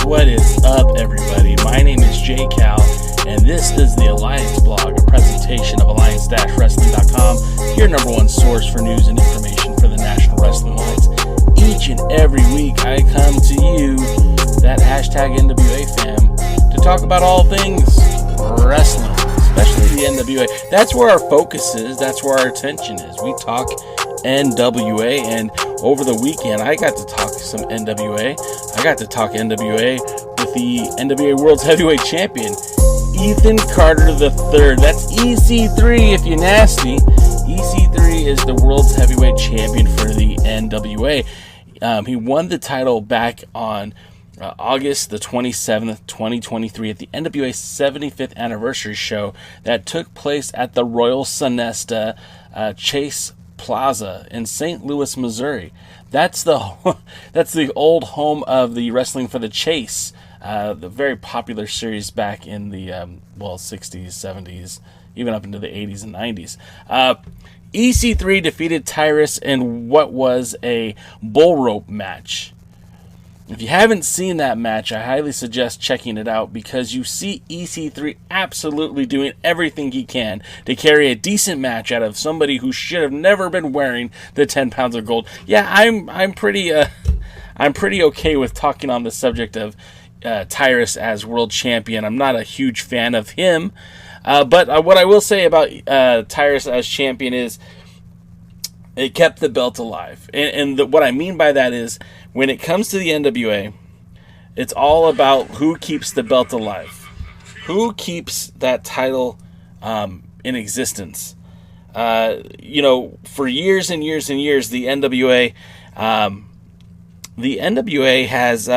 What is up, everybody? My name is Jay Cal, and this is the Alliance Blog, a presentation of Alliance-Wrestling.com, your number one source for news and information for the National Wrestling Alliance. Each and every week, I come to you, that hashtag NWA fam, to talk about all things wrestling, especially the NWA. That's where our focus is. That's where our attention is. We talk NWA, and over the weekend I got to talk some NWA. I got to talk NWA with the NWA World's Heavyweight Champion, Ethan Carter III. That's EC3 if you're nasty. EC3 is the World's Heavyweight Champion for the NWA. He won the title back on August the 27th, 2023 at the NWA 75th anniversary show that took place at the Royal Sonesta Chase Plaza in St. Louis, Missouri. That's the old home of the Wrestling for the Chase, the very popular series back in the 60s, 70s, even up into the 80s and 90s. EC3 defeated Tyrus in what was a bull rope match. If you haven't seen that match, I highly suggest checking it out because you see EC3 absolutely doing everything he can to carry a decent match out of somebody who should have never been wearing the 10 pounds of gold. Yeah, I'm pretty okay with talking on the subject of Tyrus as world champion. I'm not a huge fan of him, but what I will say about Tyrus as champion is it kept the belt alive. And what I mean by that is, when it comes to the NWA, it's all about who keeps the belt alive. Who keeps that title in existence. For years and years and years, the NWA has...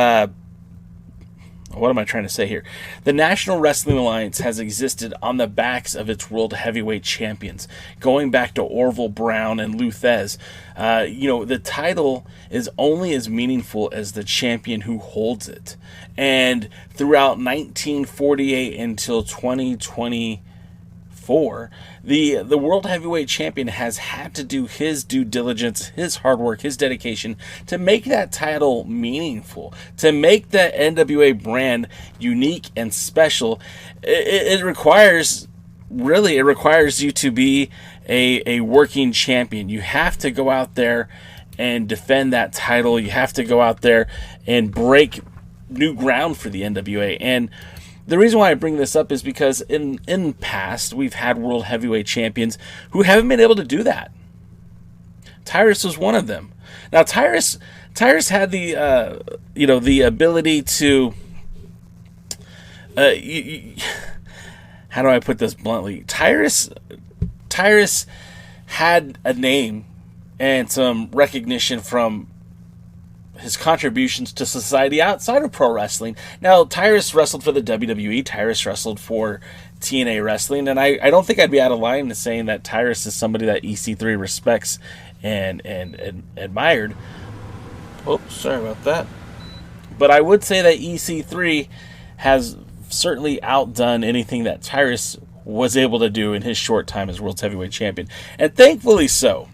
what am I trying to say here? The National Wrestling Alliance has existed on the backs of its World Heavyweight Champions, going back to Orville Brown and Lou Thez. The title is only as meaningful as the champion who holds it. And throughout 1948 until 2024, the World Heavyweight Champion has had to do his due diligence, his hard work, his dedication to make that title meaningful, to make the NWA brand unique and special. It requires you to be a working champion. You have to go out there and defend that title. You have to go out there and break new ground for the NWA. And the reason why I bring this up is because in the past, we've had world heavyweight champions who haven't been able to do that. Tyrus was one of them. Now, Tyrus had the ability to, how do I put this bluntly? Tyrus had a name and some recognition from his contributions to society outside of pro wrestling. Now, Tyrus wrestled for the WWE. Tyrus wrestled for TNA Wrestling. And I don't think I'd be out of line in saying that Tyrus is somebody that EC3 respects and admired. Oh, sorry about that. But I would say that EC3 has certainly outdone anything that Tyrus was able to do in his short time as World's Heavyweight Champion. And thankfully so.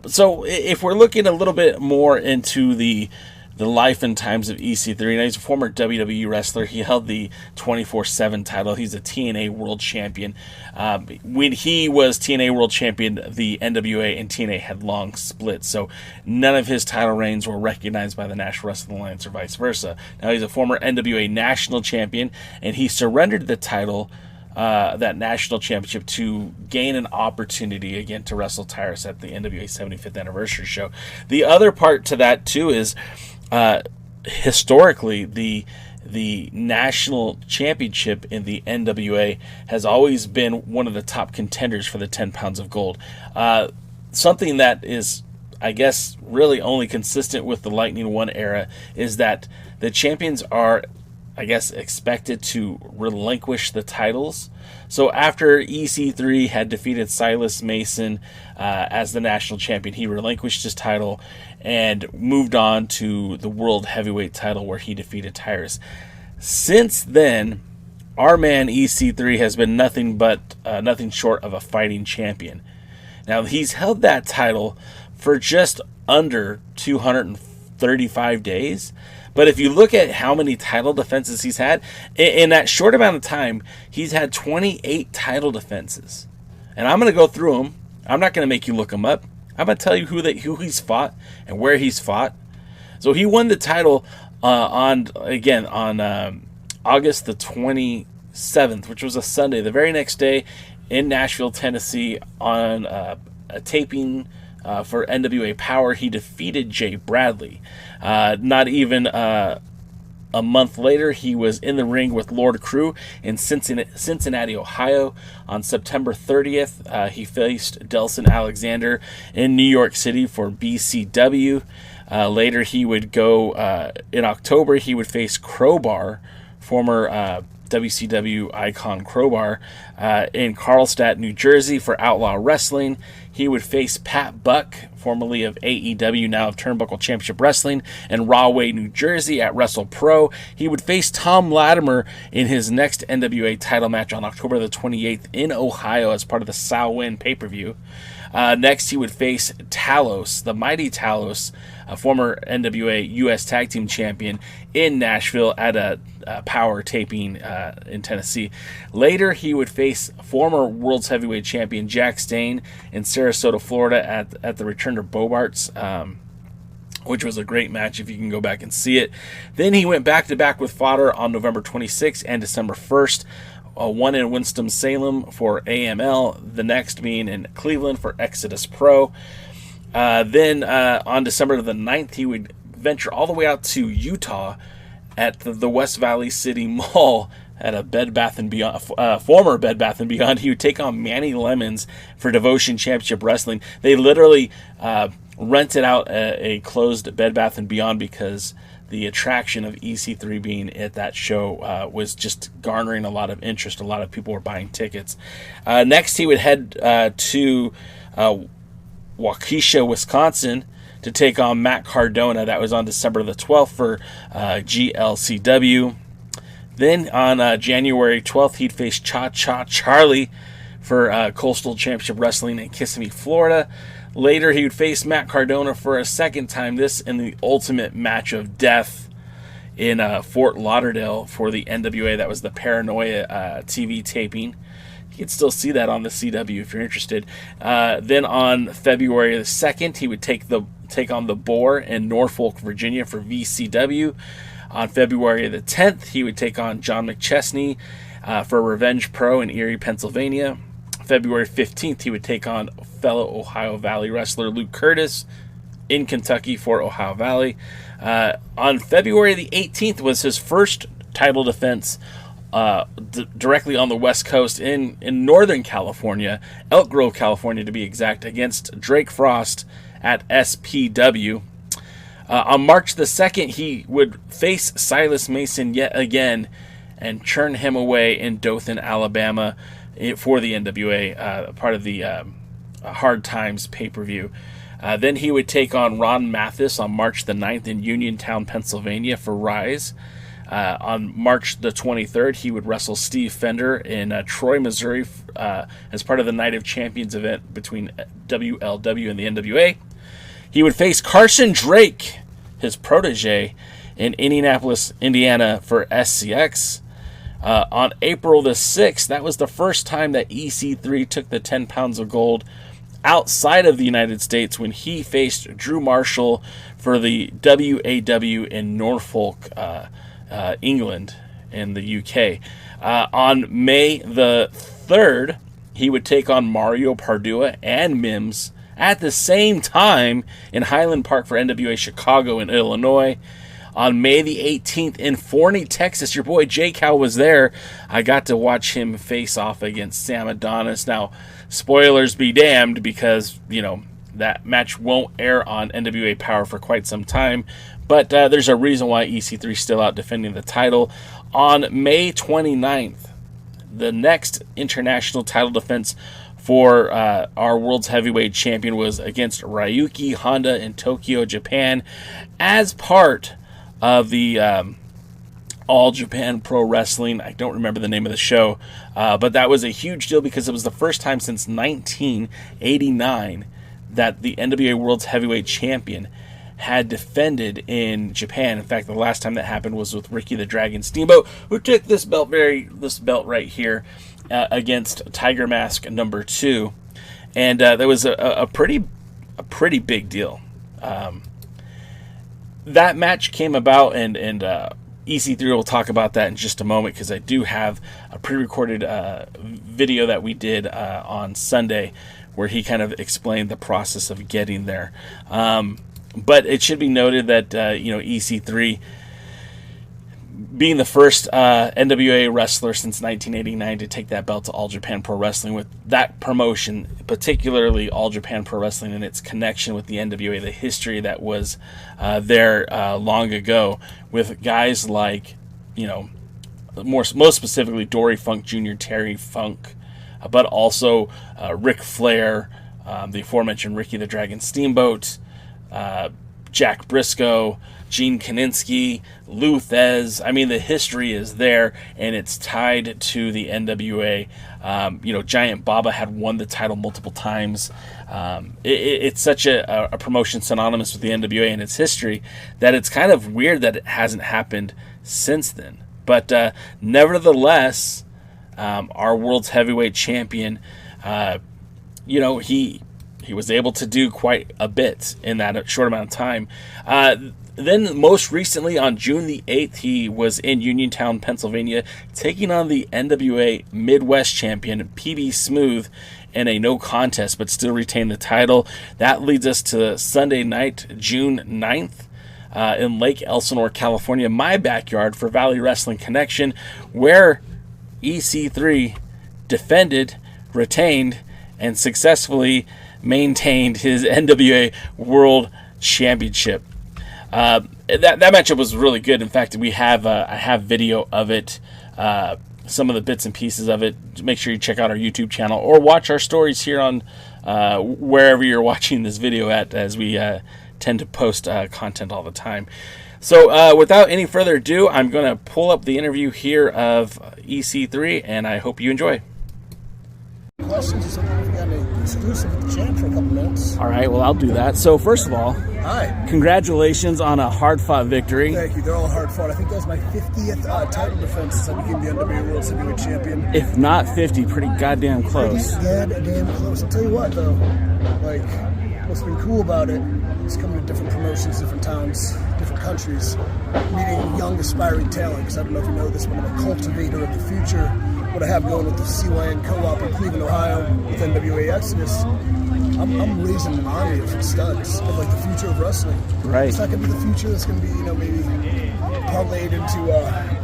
So if we're looking a little bit more into the life and times of EC3, now he's a former WWE wrestler. He held the 24/7 title. He's a TNA World Champion. When he was TNA World Champion, the NWA and TNA had long split, so none of his title reigns were recognized by the National Wrestling Alliance or vice versa. Now he's a former NWA National Champion, and he surrendered the title, that national championship, to gain an opportunity again to wrestle Tyrus at the NWA 75th anniversary show. The other part to that too is historically the national championship in the NWA has always been one of the top contenders for the 10 pounds of gold. Something that is, I guess, really only consistent with the Lightning One era is that the champions are, I guess, expected to relinquish the titles. So after EC3 had defeated Silas Mason as the national champion, he relinquished his title and moved on to the World Heavyweight title where he defeated Tyrus. Since then, our man EC3 has been nothing short of a fighting champion. Now, he's held that title for just under 35 days. But if you look at how many title defenses he's had, in that short amount of time, he's had 28 title defenses. And I'm going to go through them. I'm not going to make you look them up. I'm going to tell you who he's fought and where he's fought. So he won the title on August the 27th, which was a Sunday, the very next day in Nashville, Tennessee, on a taping for NWA Power. He defeated Jay Bradley. Not even a month later, he was in the ring with Lord Crew in Cincinnati, Ohio. On September 30th, he faced Delson Alexander in New York City for BCW. Later, he would go, in October, he would face Crowbar, former WCW icon Crowbar, in Carlstadt, New Jersey for Outlaw Wrestling. He would face Pat Buck, formerly of AEW, now of Turnbuckle Championship Wrestling, in Rahway, New Jersey at WrestlePro. He would face Tom Latimer in his next NWA title match on October the 28th in Ohio as part of the Samhain pay-per-view. Next, he would face Talos, the Mighty Talos, a former NWA U.S. Tag Team Champion, in Nashville at a Power taping in Tennessee. Later, he would face former World's Heavyweight Champion Jack Stane in Sarasota, Florida at the Return to Bobart's, which was a great match if you can go back and see it. Then he went back-to-back with Fodder on November 26th and December 1st. One in Winston-Salem for AML, the next being in Cleveland for Exodus Pro. Then on December the 9th, he would venture all the way out to Utah at the West Valley City Mall at a Bed Bath & Beyond, former Bed Bath & Beyond. He would take on Manny Lemons for Devotion Championship Wrestling. They literally rented out a closed Bed Bath & Beyond because the attraction of EC3 being at that show was just garnering a lot of interest. A lot of people were buying tickets. Next, he would head to Waukesha, Wisconsin, to take on Matt Cardona. That was on December the 12th for GLCW. Then on January 12th, he'd face Cha Cha Charlie for Coastal Championship Wrestling in Kissimmee, Florida. Later, he would face Matt Cardona for a second time, this in the Ultimate Match of Death in Fort Lauderdale for the NWA. That was the Paranoia TV taping. You can still see that on the CW if you're interested. Then on February the 2nd, he would take on the Boar in Norfolk, Virginia for VCW. On February the 10th, he would take on John McChesney for Revenge Pro in Erie, Pennsylvania. February 15th, he would take on fellow Ohio Valley wrestler Luke Curtis in Kentucky for Ohio Valley. On February the 18th was his first title defense directly on the West Coast in Northern California, Elk Grove, California to be exact, against Drake Frost at SPW. On March the 2nd, he would face Silas Mason yet again and churn him away in Dothan, Alabama for the NWA, part of the Hard Times pay-per-view. Then he would take on Ron Mathis on March the 9th in Uniontown, Pennsylvania for Rise. On March the 23rd, he would wrestle Steve Fender in Troy, Missouri as part of the Night of Champions event between WLW and the NWA. He would face Carson Drake, his protege, in Indianapolis, Indiana for SCX. On April the 6th, that was the first time that EC3 took the 10 pounds of gold outside of the United States when he faced Drew Marshall for the WAW in Norfolk, England, in the UK. On May the 3rd, he would take on Mario Pardua and Mims at the same time in Highland Park for NWA Chicago in Illinois. On May the 18th in Forney, Texas, your boy J. Cal was there. I got to watch him face off against Sam Adonis. Now, spoilers be damned, because, that match won't air on NWA Power for quite some time. But there's a reason why EC3 is still out defending the title. On May 29th, the next international title defense for our World's Heavyweight Champion was against Ryuki Honda in Tokyo, Japan, as part of the All Japan Pro Wrestling. I don't remember the name of the show, but that was a huge deal because it was the first time since 1989 that the NWA World's Heavyweight Champion had defended in Japan. In fact, the last time that happened was with Ricky the Dragon Steamboat, who took this belt right here against Tiger Mask number 2, and that was a pretty big deal. That match came about, and EC3 will talk about that in just a moment, because I do have a pre-recorded video that we did on Sunday where he kind of explained the process of getting there. But it should be noted that EC3, being the first NWA wrestler since 1989 to take that belt to All Japan Pro Wrestling, with that promotion, particularly All Japan Pro Wrestling and its connection with the NWA, the history that was there long ago, with guys like, most specifically Dory Funk Jr., Terry Funk, but also Ric Flair, the aforementioned Ricky the Dragon Steamboat, Jack Briscoe, Gene Kaninsky, Lou Thez. I mean, the history is there, and it's tied to the NWA. Giant Baba had won the title multiple times. It's such a promotion synonymous with the NWA and its history that it's kind of weird that it hasn't happened since then. But nevertheless, our world's heavyweight champion, he was able to do quite a bit in that short amount of time. Then most recently on June the 8th, he was in Uniontown, Pennsylvania, taking on the NWA Midwest champion, PB Smooth, in a no contest, but still retained the title. That leads us to Sunday night, June 9th, in Lake Elsinore, California, my backyard for Valley Wrestling Connection, where EC3 defended, retained, and successfully maintained his NWA World Championship. That matchup was really good. In fact, I have video of it, some of the bits and pieces of it. Make sure you check out our YouTube channel or watch our stories here on wherever you're watching this video at, as we tend to post content all the time. So without any further ado, I'm going to pull up the interview here of EC3, and I hope you enjoy. Questions. We've got an exclusive with the champ for a couple minutes. All right, well, I'll do that. So first of all, hi, congratulations on a hard-fought victory. Thank you. They're all hard-fought. I think that was my 50th title defense since I became the NWA World Heavyweight Champion. If not 50, pretty goddamn close. Pretty goddamn close. I'll tell you what, though, what's been cool about it is coming to different promotions, different towns, different countries, meeting young aspiring talent, because I don't know if you know this, but I'm a cultivator of the future. What I have going with the CYN Co-op in Cleveland, Ohio, with NWA Exodus, I'm raising an army of studs of the future of wrestling. Right. It's not going to be the future that's going to be, maybe parlayed into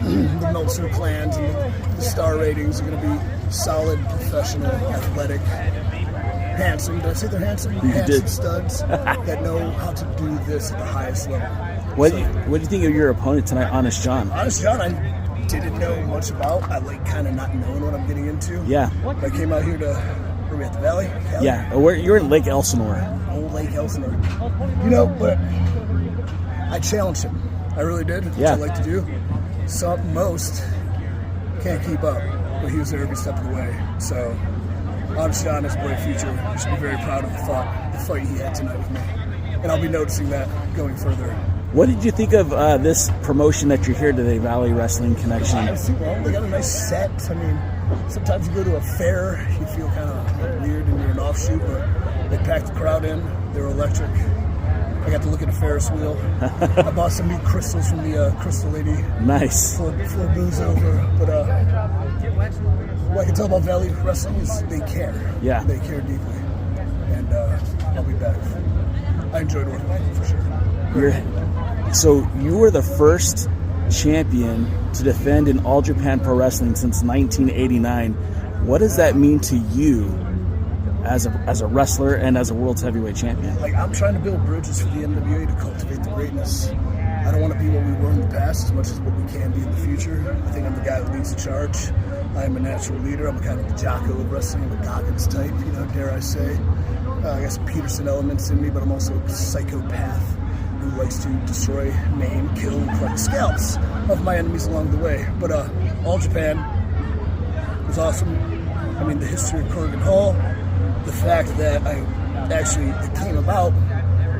the Meltzer clans, and the star ratings are going to be solid, professional, athletic, handsome. Did I say they're handsome? You handsome did. Studs that know how to do this at the highest level. What do you think of your opponent tonight, Honest John? Honest John, I didn't know much about. I kind of not knowing what I'm getting into. Yeah. I came out here to, where are we at, the Valley? Cali? Yeah, you're in Lake Elsinore. Old Lake Elsinore. But I challenged him. I really did, which I like to do. Most can't keep up, but he was there every step of the way. So, Honest John has a bright future. You should be very proud of the fight he had tonight with me. And I'll be noticing that going further. What did you think of this promotion that you're here today, Valley Wrestling Connection? They got a nice set. I mean, sometimes you go to a fair, you feel kind of weird and you're an offshoot, but they packed the crowd in. They were electric. I got to look at a Ferris wheel. I bought some new crystals from the Crystal Lady. Nice. For booze over. But what I can tell about Valley Wrestling is they care. Yeah. They care deeply. And I'll be back. I enjoyed working with them for sure. So you were the first champion to defend in All Japan Pro Wrestling since 1989. What does that mean to you as a wrestler and as a world's heavyweight champion? I'm trying to build bridges for the NWA to cultivate the greatness. I don't want to be what we were in the past as much as what we can be in the future. I think I'm the guy who leads the charge. I am a natural leader. I'm kind of the Jocko of wrestling, the Goggins type, dare I say. I got some Peterson elements in me, but I'm also a psychopath who likes to destroy, maim, kill, and collect scalps of my enemies along the way. But All Japan was awesome. I mean, the history of Corrigan Hall, the fact that it came about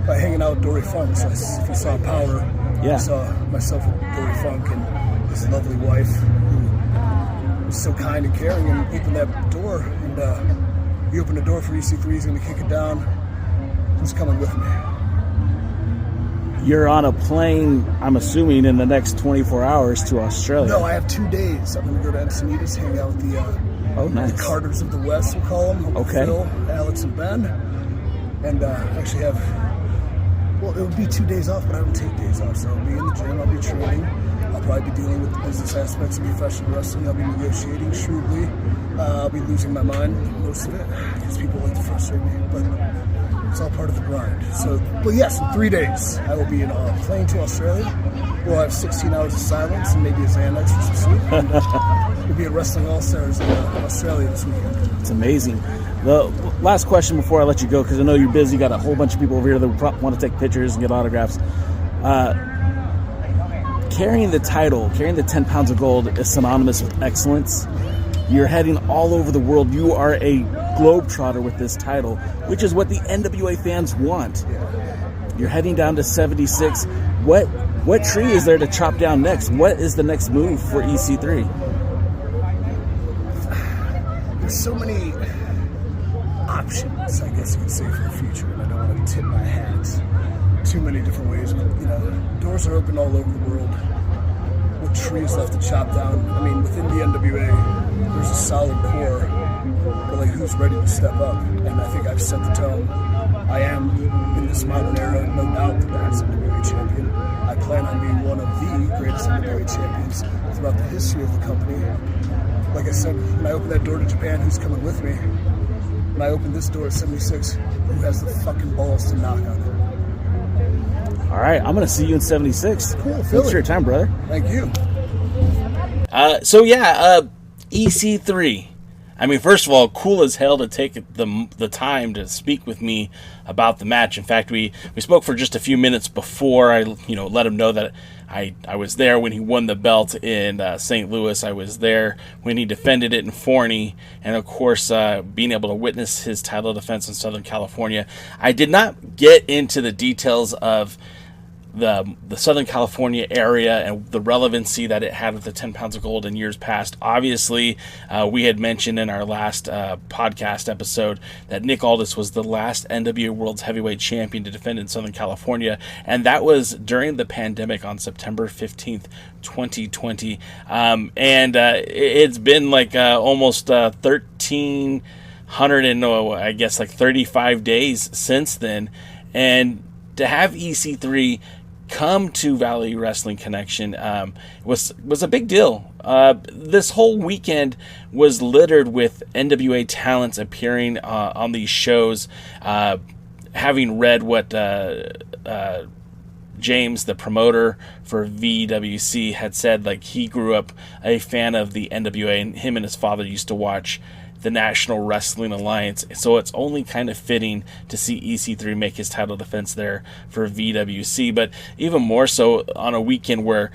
by hanging out out Dory Funk. So if you saw Power, Yeah. you saw myself with Dory Funk and his lovely wife, who was so kind and caring, and opened that door. And he opened the door for EC3. He's going to kick it down. Who's coming with me? You're on a plane, I'm assuming, in the next 24 hours to Australia. No, I have 2 days. I'm going to go to Encinitas, hang out with the Carters of the West, we'll call them. Okay. Phil, Alex, and Ben. And actually have, well, it would be 2 days off, but I don't take days off. So I'll be in the gym, I'll be training. I'll probably be dealing with the business aspects of professional wrestling. I'll be negotiating shrewdly. I'll be losing my mind most of it because people like to frustrate me. But it's all part of the grind. So, but yes, in 3 days, I will be in a plane to Australia. We'll have 16 hours of silence and maybe a Xanax for some sleep. And we'll be at Wrestling All-Stars in Australia this weekend. It's amazing. The last question before I let you go, because I know you're busy, you got a whole bunch of people over here that want to take pictures and get autographs. Carrying the title, carrying the 10 pounds of gold is synonymous with excellence. You're heading all over the world. You are a globetrotter with this title, which is what the NWA fans want. You're heading down to 76. What tree is there to chop down next? What is the next move for EC3? There's so many options, I guess you could say, for the future, and I don't want to tip my hat too many different ways. But, doors are open all over the world. What tree is left to chop down? I mean, within the NWA, there's a solid core, but like, who's ready to step up? And I think I've set the tone. I am, in this modern era, no doubt the best NWA champion. I plan on being one of the greatest NWA champions throughout the history of the company. Like I said, when I open that door to Japan, who's coming with me? When I open this door at 76, who has the fucking balls to knock on it? All right, I'm going to see you in 76. Cool, Thanks for your time, brother. Thank you. EC3. I mean, first of all, cool as hell to take the time to speak with me about the match. In fact, we spoke for just a few minutes before I let him know that I was there when he won the belt in St. Louis. I was there when he defended it in Forney, and of course, being able to witness his title defense in Southern California. I did not get into the details of the Southern California area and the relevancy that it had with the 10 pounds of gold in years past. Obviously, we had mentioned in our last podcast episode that Nick Aldis was the last NWA World's Heavyweight Champion to defend in Southern California, and that was during the pandemic on September 15th, 2020. It's been like almost 1,300 and I guess like 35 days since then, and to have EC3 come to Valley Wrestling Connection was a big deal. This whole weekend was littered with NWA talents appearing on these shows. Having read what James, the promoter for VWC, had said, like, he grew up a fan of the NWA, and him and his father used to watch the National Wrestling Alliance, so it's only kind of fitting to see EC3 make his title defense there for VWC, but even more so on a weekend where,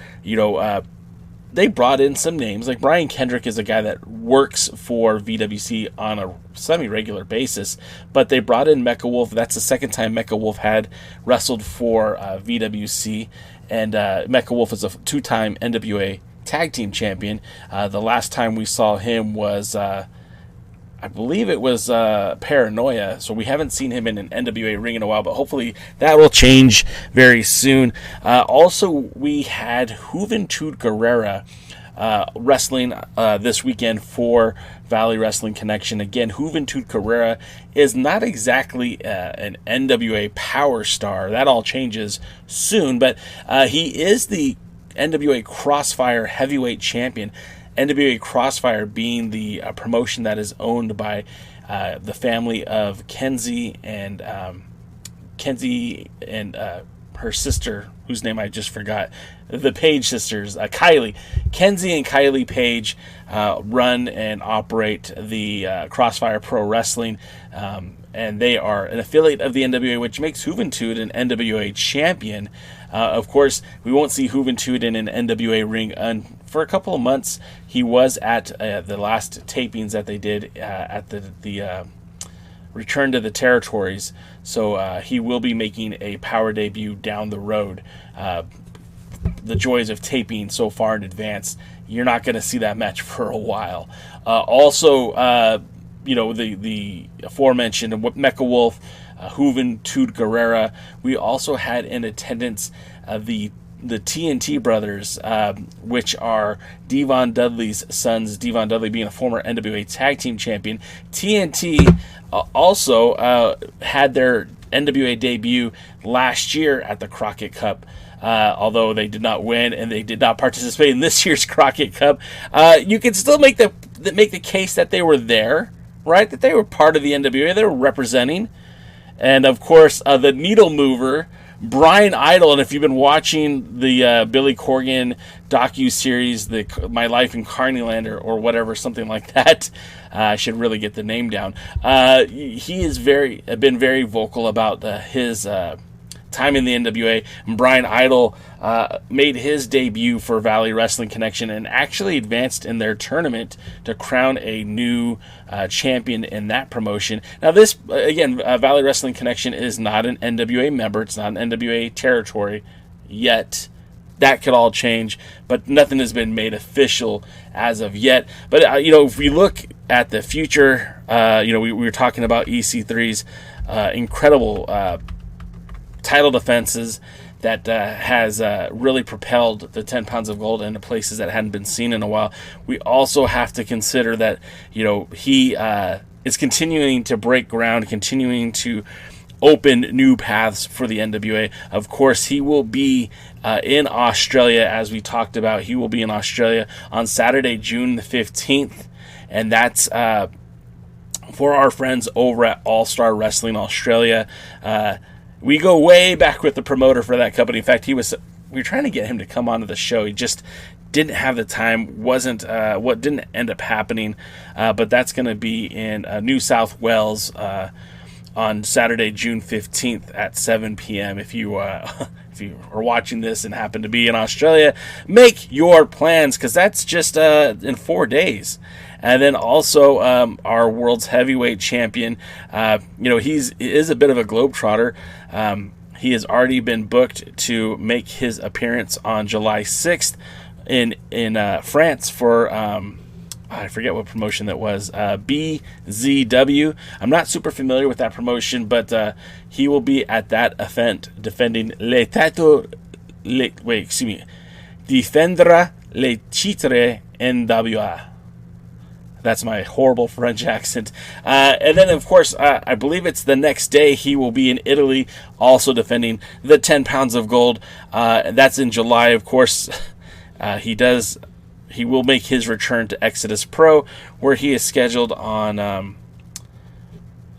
they brought in some names. Like Brian Kendrick is a guy that works for VWC on a semi-regular basis, but they brought in Mecha Wolf. That's the second time Mecha Wolf had wrestled for VWC, and Mecha Wolf is a two-time NWA Tag Team Champion. The last time we saw him was I believe it was Paranoia, so we haven't seen him in an NWA ring in a while, but hopefully that will change very soon. Also, we had Juventud Guerrera wrestling this weekend for Valley Wrestling Connection. Again, Juventud Guerrera is not exactly an NWA power star. That all changes soon, but he is the NWA Crossfire Heavyweight Champion. NWA Crossfire being the promotion that is owned by the family of Kenzie and her sister, whose name I just forgot, the Page sisters, Kylie. Kenzie and Kylie Page run and operate the Crossfire Pro Wrestling, and they are an affiliate of the NWA, which makes Juventud an NWA champion. Of course, we won't see Juventud in an NWA ring for a couple of months. He was at the last tapings that they did at the return to the territories. So he will be making a power debut down the road. The joys of taping so far in advance, you're not going to see that match for a while. The aforementioned Mecha Wolf, Hooven Tood Guerrera. We also had in attendance the TNT brothers, which are Devon Dudley's sons, Devon Dudley being a former NWA Tag Team Champion. TNT also had their NWA debut last year at the Crockett Cup, although they did not win and they did not participate in this year's Crockett Cup. You can still make the case that they were there, right? That they were part of the NWA, they were representing. And of course, the needle mover, Brian Idol, and if you've been watching the Billy Corgan docu-series, My Life in Carneyland or whatever, something like that, I should really get the name down. He has been very vocal about his time in the NWA. And Brian Idol made his debut for Valley Wrestling Connection and actually advanced in their tournament to crown a new champion in that promotion. Now this, again, Valley Wrestling Connection is not an NWA member. It's not an NWA territory yet. That could all change, but nothing has been made official as of yet. But, if we look at the future, we were talking about EC3's incredible title defenses that has really propelled the 10 pounds of gold into places that hadn't been seen in a while. We also have to consider that, he is continuing to break ground, continuing to open new paths for the NWA. Of course, he will be in Australia, as we talked about. He will be in Australia on Saturday, June the 15th, and that's for our friends over at All Star Wrestling Australia. We go way back with the promoter for that company. In fact, we were trying to get him to come onto the show. He just didn't have the time. What didn't end up happening. But that's going to be in New South Wales on Saturday, June 15th at 7 p.m. If you are watching this and happen to be in Australia, make your plans, because that's just in 4 days. And then also our world's heavyweight champion, he is a bit of a globetrotter. He has already been booked to make his appearance on July 6th in France for I forget what promotion that was, BZW. I'm not super familiar with that promotion, but he will be at that event defending Defendra le titre NWA. That's my horrible French accent. And then, of course, I believe it's the next day he will be in Italy, also defending the 10 pounds of gold. That's in July, of course. He will make his return to Exodus Pro, where he is scheduled on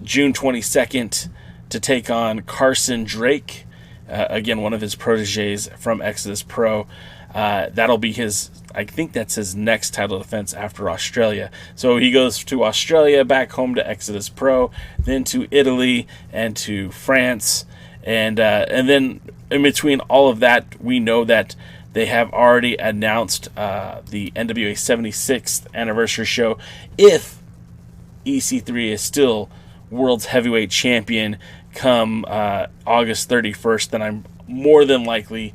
June 22nd to take on Carson Drake, again, one of his proteges from Exodus Pro. That'll be I think that's his next title defense after Australia. So he goes to Australia, back home to Exodus Pro, then to Italy and to France. And then in between all of that, we know that they have already announced the NWA 76th anniversary show. If EC3 is still world's heavyweight champion come August 31st, then I'm more than likely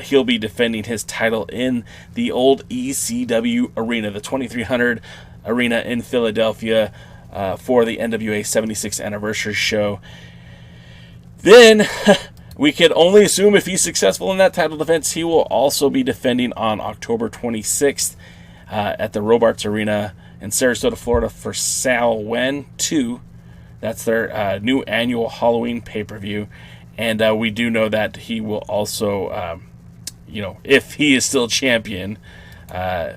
he'll be defending his title in the old ECW arena, the 2300 arena in Philadelphia, for the NWA 76th anniversary show. Then we could only assume if he's successful in that title defense, he will also be defending on October 26th at the Robarts Arena in Sarasota, Florida for Samhain 2. That's their new annual Halloween pay-per-view. And we do know that he will also, if he is still champion,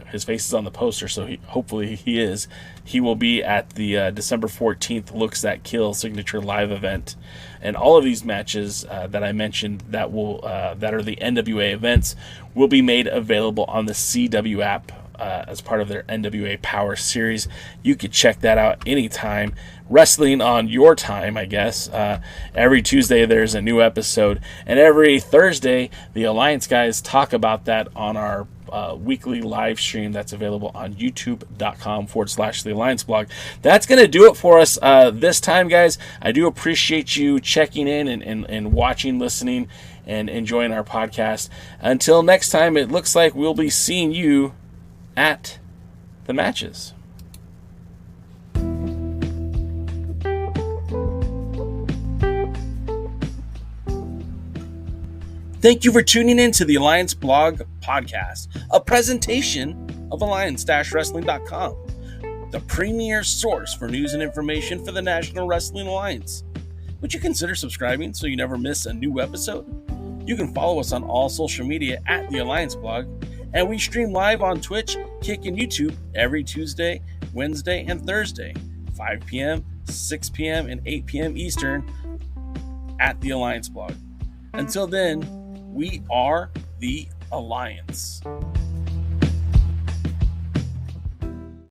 his face is on the poster, so hopefully he is. He will be at the December 14th Looks That Kill signature live event. And all of these matches that I mentioned that are the NWA events will be made available on the CW app as part of their NWA Power Series. You could check that out anytime. Wrestling on your time, I guess. Every Tuesday there's a new episode, and every Thursday the Alliance guys talk about that on our weekly live stream that's available on youtube.com/The Alliance Blog. That's going to do it for us this time, guys. I do appreciate you checking in and watching, listening, and enjoying our podcast. Until next time, it looks like we'll be seeing you at the matches. Thank you for tuning in to the Alliance Blog Podcast, a presentation of Alliance-Wrestling.com, the premier source for news and information for the National Wrestling Alliance. Would you consider subscribing so you never miss a new episode? You can follow us on all social media at the Alliance Blog, and we stream live on Twitch, Kick, and YouTube every Tuesday, Wednesday, and Thursday, 5 p.m., 6 p.m., and 8 p.m. Eastern at the Alliance Blog. Until then, we are the Alliance.